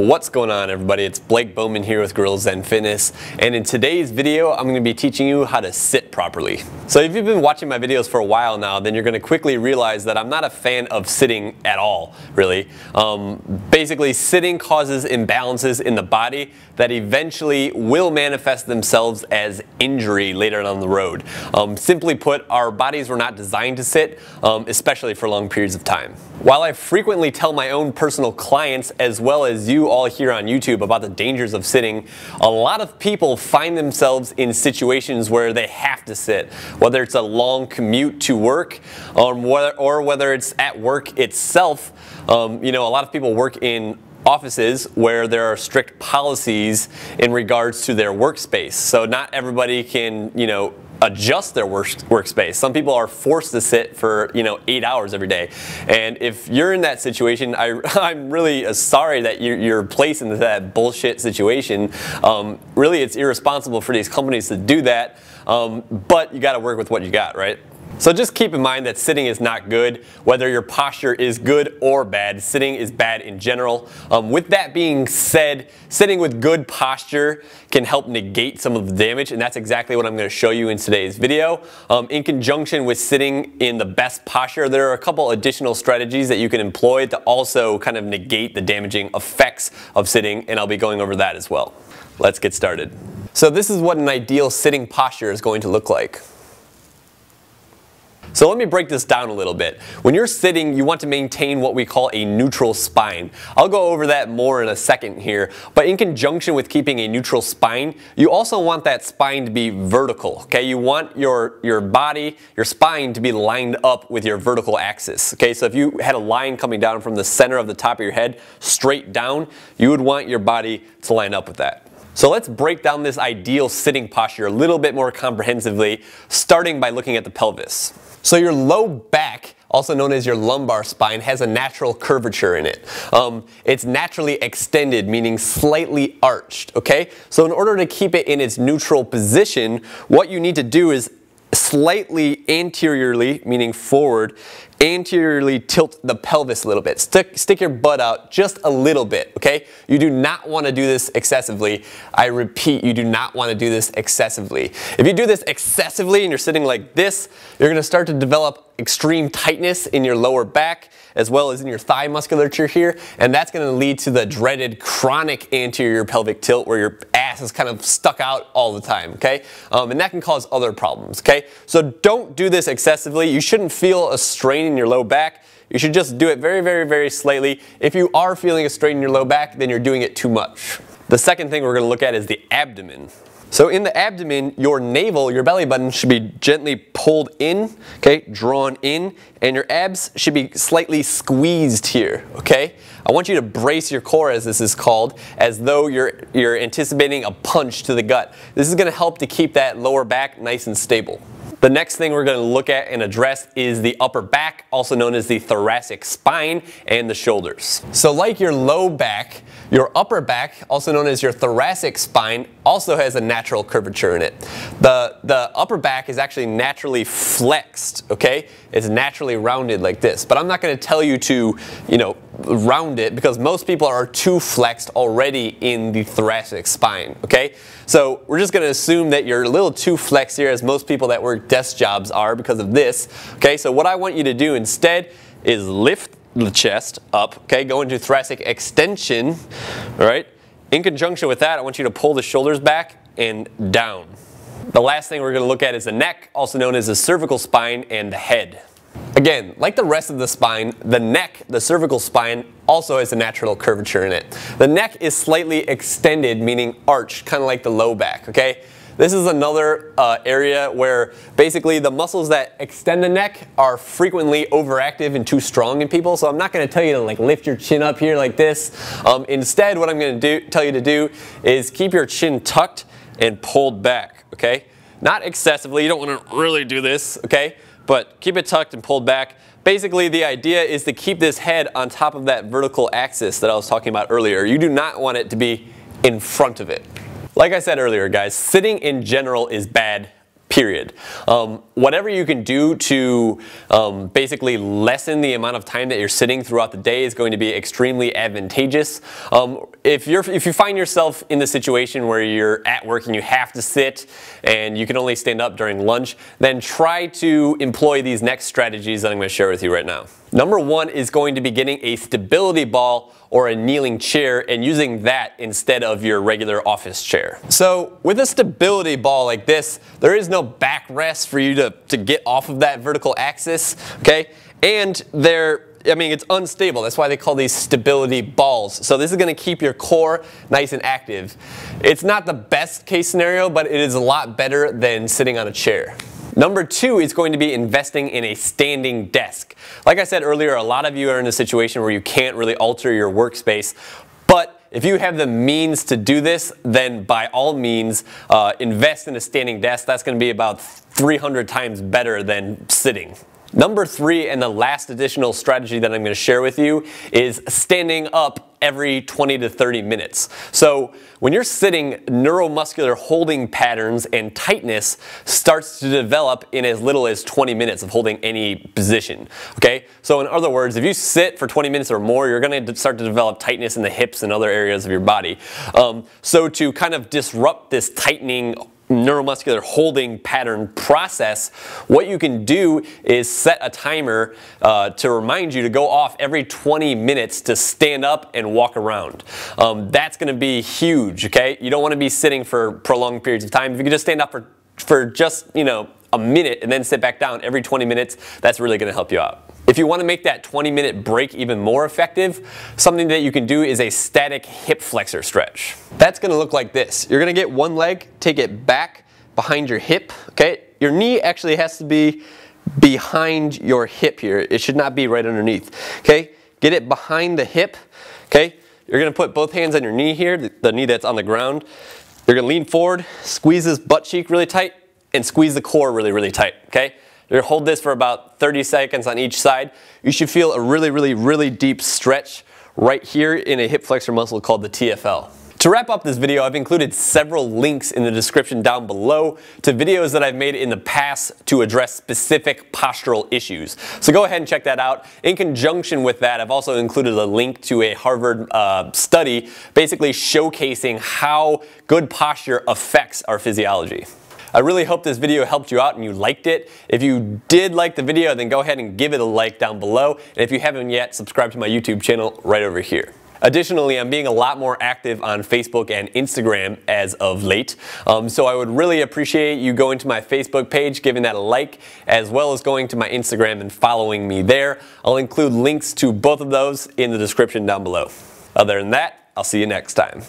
What's going on, everybody? It's Blake Bowman here with Gorilla Zen Fitness, and in today's video I'm going to be teaching you how to sit properly. So if you've been watching my videos for a while now, then you're going to quickly realize that I'm not a fan of sitting at all, really. Basically, sitting causes imbalances in the body that eventually will manifest themselves as injury later on the road. Simply put, our bodies were not designed to sit, especially for long periods of time. While I frequently tell my own personal clients, as well as you all here on YouTube, about the dangers of sitting, a lot of people find themselves in situations where they have to sit, whether it's a long commute to work or whether it's at work itself. You know, a lot of people work in offices where there are strict policies in regards to their workspace. So not everybody can, you know, adjust their workspace. Some people are forced to sit for, 8 hours every day. And if you're in that situation, I'm really sorry that you're placed into that bullshit situation. Really, it's irresponsible for these companies to do that, but you got to work with what you got, right? So just keep in mind that sitting is not good. Whether your posture is good or bad, sitting is bad in general. With that being said, sitting with good posture can help negate some of the damage, and that's exactly what I'm going to show you in today's video. In conjunction with sitting in the best posture, there are a couple additional strategies that you can employ to also kind of negate the damaging effects of sitting, and I'll be going over that as well. Let's get started. So this is what an ideal sitting posture is going to look like. So let me break this down a little bit. When you're sitting, you want to maintain what we call a neutral spine. I'll go over that more in a second here, but in conjunction with keeping a neutral spine, you also want that spine to be vertical, okay? You want your body, your spine to be lined up with your vertical axis, okay? So if you had a line coming down from the center of the top of your head straight down, you would want your body to line up with that. So let's break down this ideal sitting posture a little bit more comprehensively, starting by looking at the pelvis. So your low back, also known as your lumbar spine, has a natural curvature in it. It's naturally extended, meaning slightly arched, okay? So in order to keep it in its neutral position, what you need to do is slightly anteriorly, meaning forward, anteriorly tilt the pelvis a little bit. Stick your butt out just a little bit, okay? You do not want to do this excessively. I repeat, you do not want to do this excessively. If you do this excessively and you're sitting like this, you're going to start to develop extreme tightness in your lower back as well as in your thigh musculature here, and that's going to lead to the dreaded chronic anterior pelvic tilt where your ass is kind of stuck out all the time, okay? And that can cause other problems, okay? So don't do this excessively. You shouldn't feel a strain in your low back. You should just do it very, very, very slightly. If you are feeling a strain in your low back, then you're doing it too much. The second thing we're going to look at is the abdomen. So in the abdomen, your navel, your belly button, should be gently pulled in, okay, drawn in, and your abs should be slightly squeezed here, okay? I want you to brace your core, as this is called, as though you're anticipating a punch to the gut. This is going to help to keep that lower back nice and stable. The next thing we're going to look at and address is the upper back, also known as the thoracic spine, and the shoulders. So like your low back, your upper back, also known as your thoracic spine, also has a natural curvature in it. The upper back is actually naturally flexed, okay? It's naturally rounded like this. But I'm not going to tell you to, round it, because most people are too flexed already in the thoracic spine, okay? So we're just going to assume that you're a little too flexed here, as most people that work desk jobs are because of this, okay? So what I want you to do instead is lift the chest up, okay? Go into thoracic extension, all right? In conjunction with that, I want you to pull the shoulders back and down. The last thing we're going to look at is the neck, also known as the cervical spine, and the head. Again, like the rest of the spine, the neck, the cervical spine, also has a natural curvature in it. The neck is slightly extended, meaning arched, kind of like the low back, okay? This is another area where basically the muscles that extend the neck are frequently overactive and too strong in people. So I'm not going to tell you to like lift your chin up here like this. Instead, what I'm going to tell you to do is keep your chin tucked and pulled back, okay? Not excessively. You don't want to really do this, okay? But keep it tucked and pulled back. Basically, the idea is to keep this head on top of that vertical axis that I was talking about earlier. You do not want it to be in front of it. Like I said earlier, guys, sitting in general is bad, period. Whatever you can do to basically lessen the amount of time that you're sitting throughout the day is going to be extremely advantageous. If you find yourself in the situation where you're at work and you have to sit and you can only stand up during lunch, then try to employ these next strategies that I'm going to share with you right now. Number one is going to be getting a stability ball or a kneeling chair and using that instead of your regular office chair. So with a stability ball like this, there is no backrest for you to get off of that vertical axis, okay? And it's unstable. That's why they call these stability balls. So this is going to keep your core nice and active. It's not the best case scenario, but it is a lot better than sitting on a chair. Number two is going to be investing in a standing desk. Like I said earlier, a lot of you are in a situation where you can't really alter your workspace, but if you have the means to do this, then by all means invest in a standing desk. That's going to be about 300 times better than sitting. Number three, and the last additional strategy that I'm going to share with you, is standing up every 20 to 30 minutes. So when you're sitting, neuromuscular holding patterns and tightness starts to develop in as little as 20 minutes of holding any position. Okay? So in other words, if you sit for 20 minutes or more, you're going to start to develop tightness in the hips and other areas of your body. So to kind of disrupt this tightening neuromuscular holding pattern process, what you can do is set a timer to remind you to go off every 20 minutes to stand up and walk around. That's going to be huge, okay? You don't want to be sitting for prolonged periods of time. If you can just stand up for just, a minute and then sit back down every 20 minutes, that's really going to help you out. If you want to make that 20-minute break even more effective, something that you can do is a static hip flexor stretch. That's going to look like this. You're going to get one leg, take it back behind your hip, okay? Your knee actually has to be behind your hip here. It should not be right underneath, okay? Get it behind the hip, okay? You're going to put both hands on your knee here, the knee that's on the ground. You're going to lean forward, squeeze this butt cheek really tight, and squeeze the core really, really tight, okay? You're gonna hold this for about 30 seconds on each side. You should feel a really, really, really deep stretch right here in a hip flexor muscle called the TFL. To wrap up this video, I've included several links in the description down below to videos that I've made in the past to address specific postural issues. So go ahead and check that out. In conjunction with that, I've also included a link to a Harvard study basically showcasing how good posture affects our physiology. I really hope this video helped you out and you liked it. If you did like the video, then go ahead and give it a like down below. And if you haven't yet, subscribe to my YouTube channel right over here. Additionally, I'm being a lot more active on Facebook and Instagram as of late. So I would really appreciate you going to my Facebook page, giving that a like, as well as going to my Instagram and following me there. I'll include links to both of those in the description down below. Other than that, I'll see you next time.